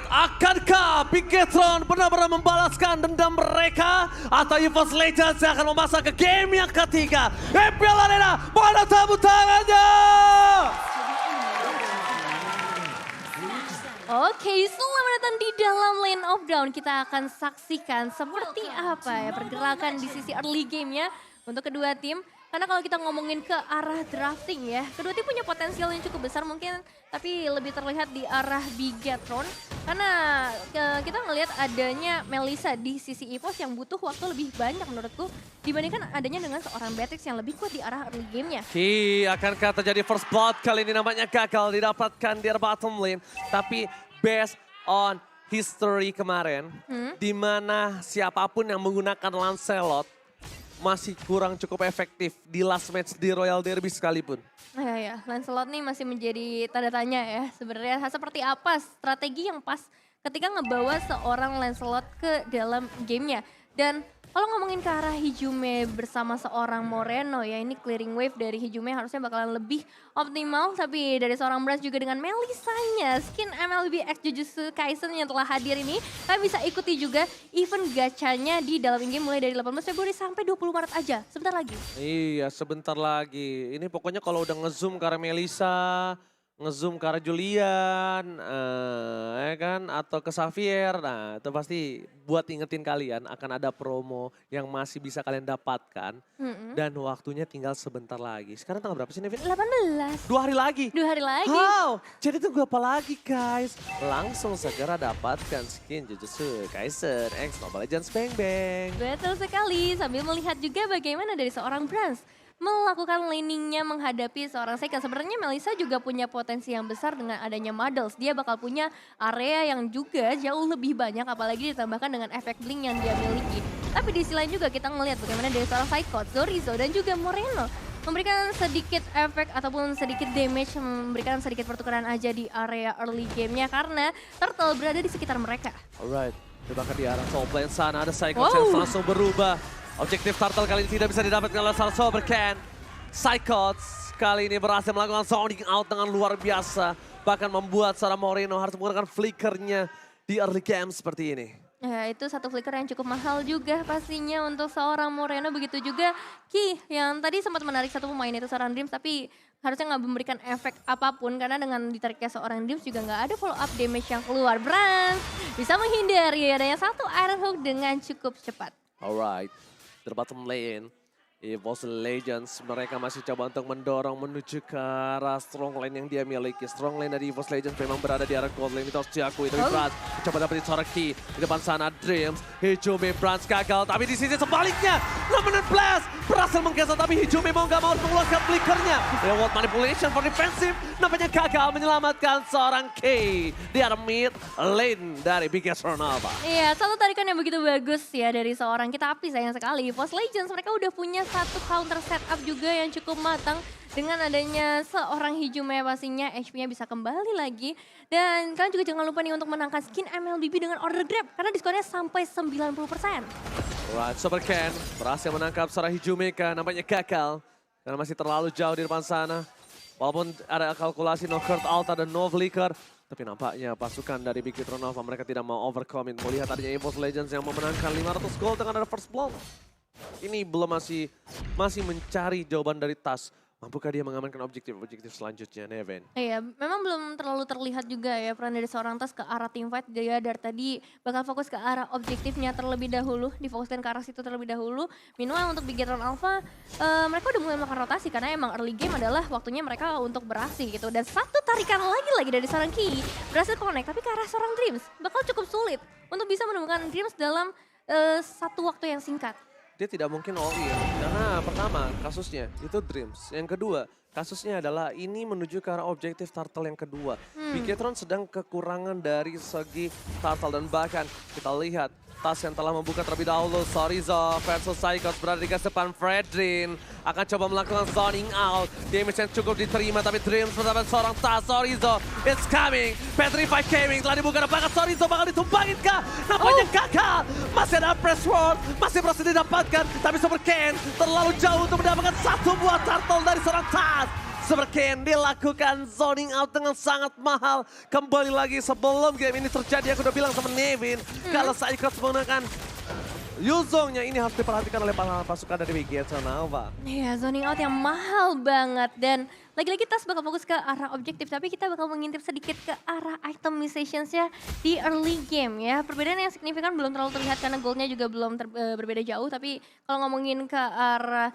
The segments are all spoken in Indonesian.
Akankah Bigetron benar-benar membalaskan dendam mereka? Atau EVOS Legends yang akan memasak ke game yang ketiga? MPL Arena, mana tepuk tangannya? Oke, selamat datang di dalam Lane of Dawn. Kita akan saksikan seperti apa ya pergerakan di sisi early game-nya untuk kedua tim. Karena kalau kita ngomongin ke arah drafting ya, kedua tim punya potensial yang cukup besar mungkin, tapi lebih terlihat di arah Bigetron. Karena kita ngelihat adanya Melissa di sisi EVOS yang butuh waktu lebih banyak menurutku dibandingkan adanya dengan seorang Beatrix yang lebih kuat di arah early game-nya. Akankah terjadi first blood kali ini nampaknya gagal didapatkan di bottom lane. Tapi based on history kemarin, di mana siapapun yang menggunakan Lancelot masih kurang cukup efektif di last match di Royal Derby sekalipun. Ya, Lancelot nih masih menjadi tanda tanya ya. Sebenarnya seperti apa strategi yang pas ketika ngebawa seorang Lancelot ke dalam gamenya. Dan kalau ngomongin ke arah Hijume bersama seorang Moreno ya, ini clearing wave dari Hijume harusnya bakalan lebih optimal. Tapi dari seorang Brans juga dengan Melissanya, skin MLB X Jujutsu Kaisen yang telah hadir ini, kalian bisa ikuti juga event gachanya di dalam in-game mulai dari 18 Februari sampai 20 Maret aja, sebentar lagi. Iya, sebentar lagi. Ini pokoknya kalau udah nge-zoom ke arah Melissa, nge-zoom ke arah Julian, ya kan, atau ke Xavier, nah itu pasti buat ingetin kalian akan ada promo yang masih bisa kalian dapatkan. Dan waktunya tinggal sebentar lagi. Sekarang tanggal berapa sih, Nevin? 18. 2 hari lagi? 2 hari lagi. How? Jadi tunggu apa lagi, guys? Langsung segera dapatkan skin Jujutsu Kaisen X Mobile Legends Bang Bang. Betul sekali, sambil melihat juga bagaimana dari seorang Brans melakukan laningnya menghadapi seorang Seiken. Sebenarnya Melissa juga punya potensi yang besar dengan adanya Models. Dia bakal punya area yang juga jauh lebih banyak, apalagi ditambahkan dengan efek blink yang dia miliki. Tapi di sisi lain juga kita ngelihat bagaimana dari seorang Psycho, Zorizo dan juga Moreno memberikan sedikit efek ataupun sedikit damage, memberikan sedikit pertukaran aja di area early game-nya karena Turtle berada di sekitar mereka. Alright, bahkan di arah top lane sana ada Psycho yang langsung berubah. Objektif Turtle kali ini tidak bisa didapatkan oleh Sarso Berken. Psychots kali ini berhasil melakukan zoning out dengan luar biasa. Bahkan membuat seorang Moreno harus menggunakan flickernya di early game seperti ini. Ya, itu satu flicker yang cukup mahal juga pastinya untuk seorang Moreno. Begitu juga Ki yang tadi sempat menarik satu pemain itu seorang Dreams, tapi harusnya nggak memberikan efek apapun karena dengan ditariknya seorang Dreams juga nggak ada follow up damage yang keluar. Brans bisa menghindari adanya satu Iron Hook dengan cukup cepat. Alright. Di bottom lane, EVOS Legends mereka masih coba untuk mendorong menuju ke arah strong lane yang dia miliki. Strong lane dari EVOS Legends memang berada di arah gold lane, itu harus diakui. Tapi Brans coba dapetin seorang key. Di depan sana Dreams, Hijume, Brans gagal. Tapi di sisi sebaliknya, Lemonade Blast berhasil menggeser. Tapi Hijume mau gak mau mengeluarkan flickernya. Reward manipulation for defensive, nampaknya gagal menyelamatkan seorang key di arah mid lane dari Bigetron Alpha. Iya, satu tarikan yang begitu bagus ya dari seorang kita, tapi sayang sekali EVOS Legends mereka udah punya satu counter setup juga yang cukup matang. Dengan adanya seorang Hijume pastinya HP-nya bisa kembali lagi. Dan kalian juga jangan lupa nih untuk menangkan skin MLBB dengan order grab karena diskonnya sampai 90%. Alright, Supercan berhasil menangkap seorang Hijume kan, nampaknya gagal. Karena masih terlalu jauh di depan sana. Walaupun ada kalkulasi no Kurt Alta dan no Flicker. Tapi nampaknya pasukan dari Bigetron Alpha mereka tidak mau overcommit. Melihat adanya EVOS Legends yang memenangkan 500 gold dengan ada first blood. Ini belum masih mencari jawaban dari Tas. Mampukah dia mengamankan objektif selanjutnya, Neven? Iya, memang belum terlalu terlihat juga ya peran dari seorang Tas ke arah teamfight. Dia dari tadi bakal fokus ke arah objektifnya terlebih dahulu, difokuskan ke arah situ terlebih dahulu. Meanwhile untuk Bigetron Alpha, mereka udah mulai melakukan rotasi karena emang early game adalah waktunya mereka untuk beraksi gitu. Dan satu tarikan lagi dari seorang Ki berhasil connect, tapi ke arah seorang Dreams bakal cukup sulit untuk bisa menemukan Dreams dalam satu waktu yang singkat. Dia tidak mungkin all in, karena pertama kasusnya itu Dreams. Yang kedua kasusnya adalah ini menuju ke arah objektif Turtle yang kedua. Bigetron sedang kekurangan dari segi Turtle dan bahkan kita lihat Tas yang telah membuka terlebih dahulu. Zorizo versus Psychos berada di garis depan. Fredrin akan coba melakukan zoning out. Damage yang cukup diterima tapi Dreams bersama seorang Tas. Zorizo, it's coming. Petrify Gaming telah dibuka dan bahkan Zorizo bakal ditumbangin kah? Nampaknya gagal. Masih ada press ward, masih berhasil didapatkan. Tapi Super Ken terlalu jauh untuk mendapatkan satu buah turtle dari seorang Tas. Superken dilakukan zoning out dengan sangat mahal. Kembali lagi sebelum game ini terjadi, aku udah bilang sama Nevin, kalau Cyclops menggunakan Yuzongnya ini harus diperhatikan oleh para pasukan dari Bigetron Alpha. Iya, zoning out yang mahal banget. Dan lagi-lagi Tas bakal fokus ke arah objektif, tapi kita bakal mengintip sedikit ke arah itemizationsnya di early game ya. Perbedaan yang signifikan belum terlalu terlihat karena goldnya juga belum berbeda jauh. Tapi kalau ngomongin ke arah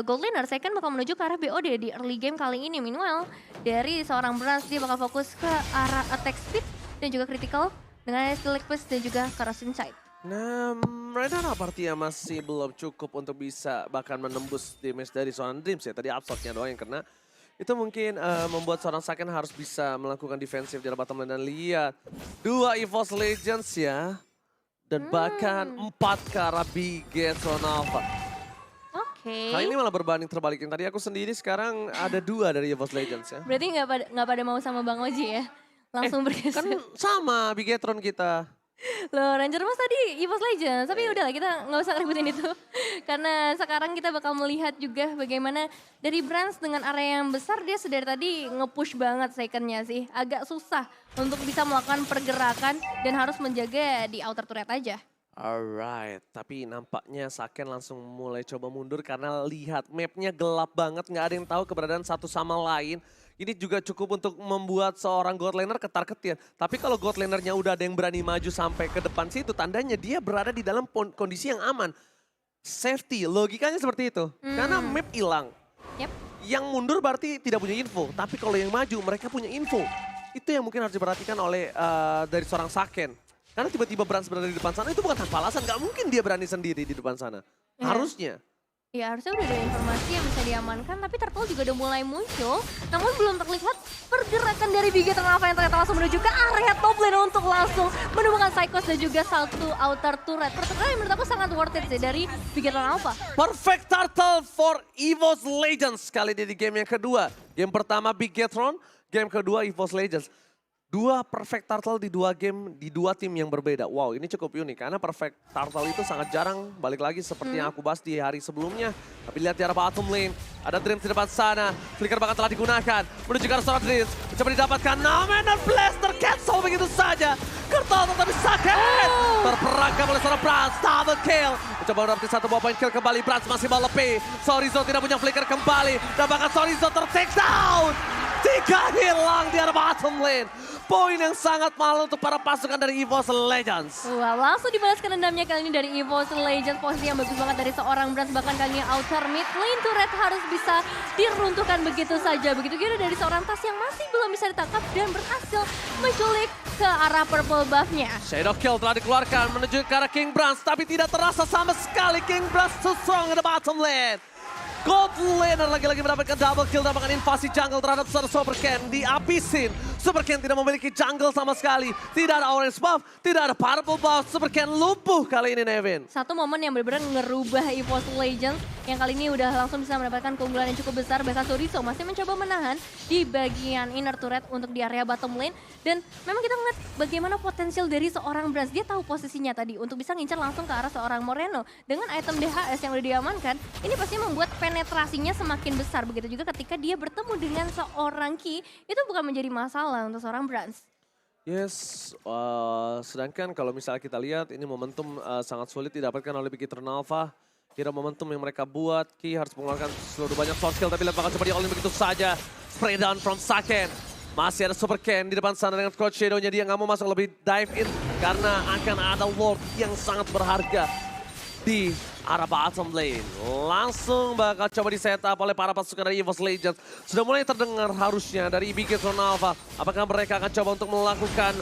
gold laner, saya kan bakal menuju ke arah BOD di early game kali ini. Meanwhile, dari seorang Brans dia bakal fokus ke arah attack speed dan juga critical dengan Steelix Push dan juga Corrosive Sight. Nah, Renata partinya masih belum cukup untuk bisa bahkan menembus damage dari seorang Dreams ya. Tadi upshotnya doang yang kena. Itu mungkin membuat seorang Saken harus bisa melakukan defensif di bottom lane. Dan lihat, 2 EVOS Legends ya. Dan bahkan 4 ke arah Bigetron Alpha. Oke. Kali ini malah berbanding terbalik. Yang tadi aku sendiri sekarang ada 2 dari EVOS Legends ya. Berarti nggak pada mau sama Bang Oji ya? Langsung bergeser. Kan sama Bigetron kita. Loh, Ranger Mas tadi EVOS Legends, tapi udahlah kita nggak usah ributin itu. Karena sekarang kita bakal melihat juga bagaimana dari Brans dengan area yang besar dia sedari tadi nge-push banget secondnya sih. Agak susah untuk bisa melakukan pergerakan dan harus menjaga di outer turret aja. Alright, tapi nampaknya Saken langsung mulai coba mundur karena lihat mapnya gelap banget, nggak ada yang tahu keberadaan satu sama lain. Ini juga cukup untuk membuat seorang God Laner ketar-ketir. Tapi kalau God Lanernya udah ada yang berani maju sampai ke depan situ, tandanya dia berada di dalam kondisi yang aman. Safety, logikanya seperti itu. Karena map hilang. Yep. Yang mundur berarti tidak punya info. Tapi kalau yang maju, mereka punya info. Itu yang mungkin harus diperhatikan oleh dari seorang Saken. Karena tiba-tiba Brans berada di depan sana, itu bukan tanpa alasan. Gak mungkin dia berani sendiri di depan sana. Harusnya. Ya harusnya udah ada informasi yang bisa diamankan, tapi Turtle juga udah mulai muncul. Namun belum terlihat pergerakan dari Bigetron Alpha yang ternyata langsung menuju ke area top lane untuk langsung menemukan Psychos dan juga satu outer turret. Pertama menurut aku sangat worth it sih dari Bigetron Alpha. Perfect Turtle for EVOS Legends kali ini di game yang kedua. Game pertama Bigetron, game kedua EVOS Legends. 2 perfect turtle di 2 game, di 2 tim yang berbeda. Wow, ini cukup unik karena perfect turtle itu sangat jarang. Balik lagi seperti yang aku bahas di hari sebelumnya. Tapi lihat di arah bottom lane, ada Dreams di depan sana. Flicker bahkan telah digunakan. Menuju ke arah seorang Dreams, mencoba didapatkan. Namen dan Blaster cancel begitu saja. Kertal tapi Saken terperangkap oleh seorang Brans, double kill. Mencoba mendapatkan 1 buah point kill kembali. Brans masih melepi. Sorizo tidak punya flicker kembali. Dan bahkan Sorizo ter-take down. 3 hilang di arah bottom lane. Poin yang sangat mahal untuk para pasukan dari EVOS Legends. Wah, langsung dibalaskan dendamnya kali ini dari EVOS Legends. Posisi yang bagus banget dari seorang Brans, bahkan kali ini outer mid lane turret harus bisa diruntuhkan begitu saja. Begitu juga dari seorang Tas yang masih belum bisa ditangkap dan berhasil menculik ke arah purple buff-nya. Shadow Kill telah dikeluarkan menuju ke arah King Brans, tapi tidak terasa sama sekali King Brans too strong in the bottom lane. God Laner lagi-lagi mendapatkan double kill dan bahkan invasi jungle terhadap Superken dihabisin. Superken tidak memiliki jungle sama sekali. Tidak ada orange buff, tidak ada purple buff. Superken lumpuh kali ini Nevin. Satu momen yang benar-benar ngerubah EVOS Legends yang kali ini udah langsung bisa mendapatkan keunggulan yang cukup besar. Bahkan Sorizo masih mencoba menahan di bagian inner turret untuk di area bottom lane. Dan memang kita ngeliat bagaimana potensial dari seorang Brans. Dia tahu posisinya tadi untuk bisa ngincar langsung ke arah seorang Moreno. Dengan item DHS yang udah diamankan, ini pasti membuat penetrasinya semakin besar. Begitu juga ketika dia bertemu dengan seorang Ki, itu bukan menjadi masalah untuk seorang Brans. Yes, sedangkan kalau misalnya kita lihat ini momentum sangat sulit didapatkan oleh Bigetron Alpha. Kira momentum yang mereka buat, Ki harus mengeluarkan seluruh banyak soft skill, tapi lihat bakal coba di-all-in begitu saja. Spray down from Saken. Masih ada Superken di depan sana dengan Cloud Shadow-nya, dia nggak mau masuk lebih dive in karena akan ada Lord yang sangat berharga di arah bottom lane. Langsung bakal coba di setup oleh para pasukan dari EVOS Legends. Sudah mulai terdengar harusnya dari Bigetron Alpha. Apakah mereka akan coba untuk melakukan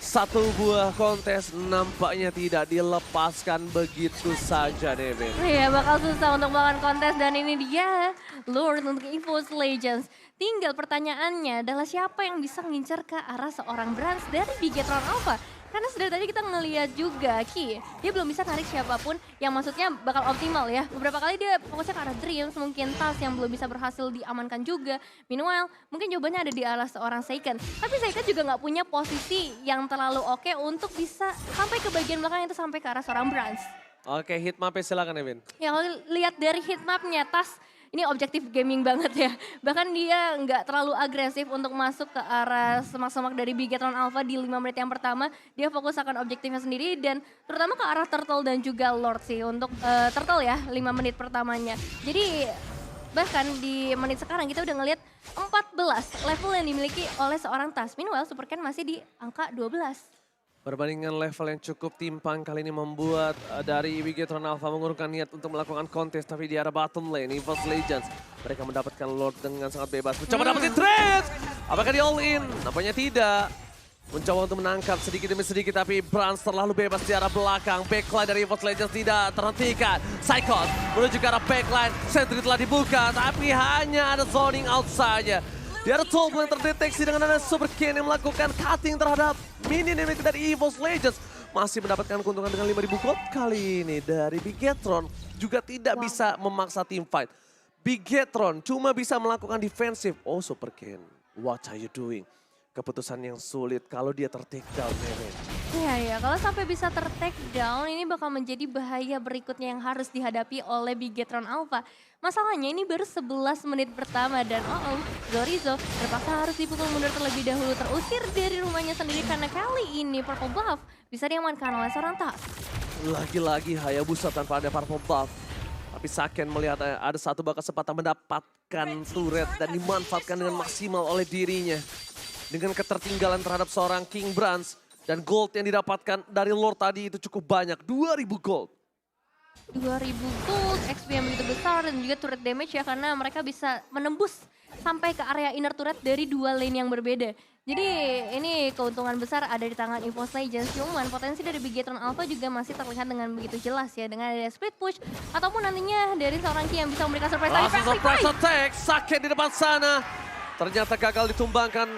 satu buah kontes? Nampaknya tidak dilepaskan begitu saja, Nevin. Iya, bakal susah untuk melakukan kontes dan ini dia Lord untuk EVOS Legends. Tinggal pertanyaannya adalah siapa yang bisa ngincer ke arah seorang Brans dari Bigetron Alpha. Karena sedari tadi kita ngeliat juga Ki, dia belum bisa tarik siapapun yang maksudnya bakal optimal ya. Beberapa kali dia fokusnya ke arah Dreams, mungkin Tas yang belum bisa berhasil diamankan juga. Meanwhile, mungkin jawabannya ada di arah seorang Seiken. Tapi Seiken juga nggak punya posisi yang terlalu oke untuk bisa sampai ke bagian belakang itu sampai ke arah seorang Brans. Oke, hitmapnya silakan Nevin. Ya kalau lihat dari hitmapnya Tas, ini objektif gaming banget ya. Bahkan dia nggak terlalu agresif untuk masuk ke arah semak-semak dari Bigetron Alpha di 5 menit yang pertama. Dia fokus akan objektifnya sendiri dan terutama ke arah Turtle dan juga Lord sih untuk Turtle ya 5 menit pertamanya. Jadi bahkan di menit sekarang kita udah ngelihat 14 level yang dimiliki oleh seorang Tas. Meanwhile Super Ken masih di angka 12. Perbandingan level yang cukup timpang kali ini membuat dari Bigetron Alpha mengurungkan niat untuk melakukan kontes. Tapi di arah bottom lane, EVOS Legends, mereka mendapatkan Lord dengan sangat bebas. Mencoba dapetin trade! Apakah di all in? Nampaknya tidak. Mencoba untuk menangkap sedikit demi sedikit, tapi Brans terlalu bebas di arah belakang. Backline dari EVOS Legends tidak terhentikan. Psychos menuju ke arah backline, sentry telah dibuka, tapi hanya ada zoning out saja. Di arah top lane terdeteksi dengan ada Super Ken yang melakukan cutting terhadap minion dari EVOS Legends. Masih mendapatkan keuntungan dengan 5.000 gold kali ini dari Bigetron. Juga tidak bisa memaksa team fight. Bigetron cuma bisa melakukan defensif. Oh Super Ken, what are you doing? Keputusan yang sulit kalau dia ter-take down, Neven. Iya, kalau sampai bisa ter-take down ini bakal menjadi bahaya berikutnya yang harus dihadapi oleh Bigetron Alpha. Masalahnya ini baru 11 menit pertama dan Zorizo terpaksa harus dipukul mundur terlebih dahulu, terusir dari rumahnya sendiri karena kali ini Purple Buff bisa diamankan oleh seorang Tas. Lagi-lagi Hayabusa tanpa ada Purple Buff. Tapi Saken melihat ada satu kesempatan mendapatkan turret dan dimanfaatkan dengan maksimal oleh dirinya. Dengan ketertinggalan terhadap seorang King Brans dan gold yang didapatkan dari Lord tadi itu cukup banyak, 2.000 gold. 2.000 gold, XP yang begitu besar dan juga turret damage ya karena mereka bisa menembus sampai ke area inner turret dari dua lane yang berbeda. Jadi ini keuntungan besar ada di tangan EVOS Legends, cuman potensi dari Bigetron Alpha juga masih terlihat dengan begitu jelas ya dengan ada split push ataupun nantinya dari seorang Ki yang bisa memberikan surprise tadi. Langsung surprise attack, Saken di depan sana. Ternyata gagal ditumbangkan.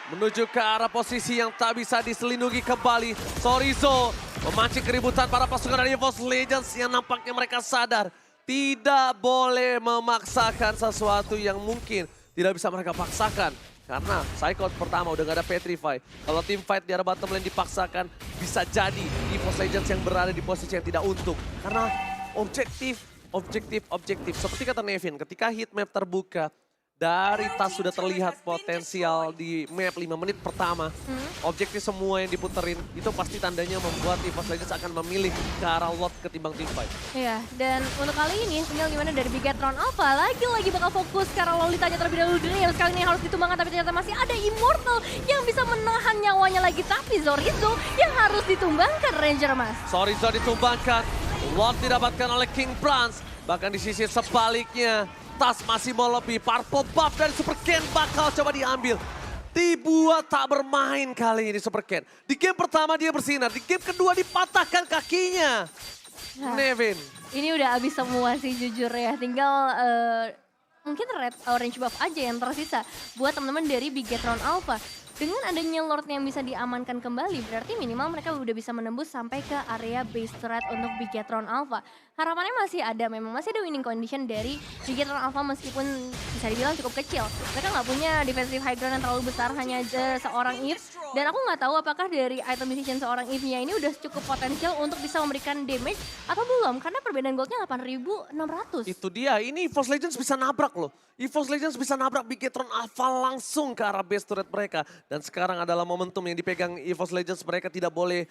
Menuju ke arah posisi yang tak bisa diselindungi kembali. Zorizo memancing keributan para pasukan dari EVOS Legends yang nampaknya mereka sadar. Tidak boleh memaksakan sesuatu yang mungkin tidak bisa mereka paksakan. Karena Psychot pertama udah gak ada Petrify. Kalau team fight di arah bottom lane dipaksakan, bisa jadi EVOS Legends yang berada di posisi yang tidak untung. Karena objektif. Seperti kata Nevin, ketika heat map terbuka, dari Tas sudah terlihat potensial di map 5 menit pertama. Objektif semua yang diputerin, itu pasti tandanya membuat EVOS Legends akan memilih ke arah lot ketimbang team fight. Iya, dan untuk kali ini tinggal gimana dari Bigetron Alpha. Lagi-lagi bakal fokus ke arah Lolitanya terlebih dahulu. Yang sekali ini harus ditumbangkan, tapi ternyata masih ada Immortal yang bisa menahan nyawanya lagi. Tapi Zorizo yang harus ditumbangkan Ranger Mas. Zorizo ditumbangkan, lot didapatkan oleh King Brans. Bahkan di sisi sebaliknya, Tas masih mau lebih. Purple Buff dari Super Ken bakal coba diambil. Dibuat tak bermain kali ini Super Ken. Di game pertama dia bersinar, di game kedua dipatahkan kakinya. Nah, Nevin. ini udah habis semua sih jujur ya. Tinggal mungkin red orange buff aja yang tersisa buat teman-teman dari Bigetron Alpha. Dengan adanya Lord yang bisa diamankan kembali, berarti minimal mereka udah bisa menembus sampai ke area base turret untuk Bigetron Alpha. Harapannya masih ada, memang masih ada winning condition dari Bigetron Alpha meskipun bisa dibilang cukup kecil. Mereka nggak punya defensive high ground yang terlalu besar, hanya seorang Eve. Dan aku nggak tahu apakah dari item decision seorang Eve-nya ini udah cukup potensial untuk bisa memberikan damage atau belum. Karena perbedaan goldnya 8.600. Itu dia, ini EVOS Legends bisa nabrak loh. EVOS Legends bisa nabrak Bigetron Alpha langsung ke arah base turret mereka. Dan sekarang adalah momentum yang dipegang EVOS Legends. Mereka tidak boleh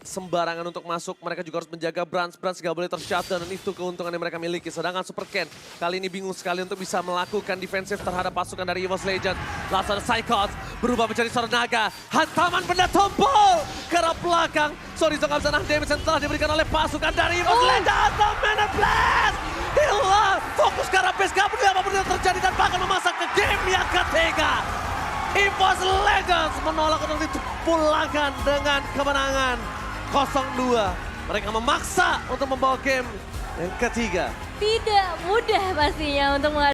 sembarangan untuk masuk. Mereka juga harus menjaga Brans. Brans gak boleh tershutdown dan itu keuntungan yang mereka miliki. Sedangkan Super Ken kali ini bingung sekali untuk bisa melakukan defensif terhadap pasukan dari EVOS Legends. Langsung ada Psychos berubah menjadi seorang naga. Hantaman benda tombol ke arah belakang. Zorizo gak bisa nahan damage yang telah diberikan oleh pasukan dari EVOS Legends. The Mana Blast! Hilang! Fokus ke arah base, gak peduli apapun yang terjadi dan bahkan memasak ke game yang ketiga. EVOS Legends menolak untuk dipulangkan dengan kemenangan 0-2. Mereka memaksa untuk membawa game yang ketiga. Tidak mudah pastinya untuk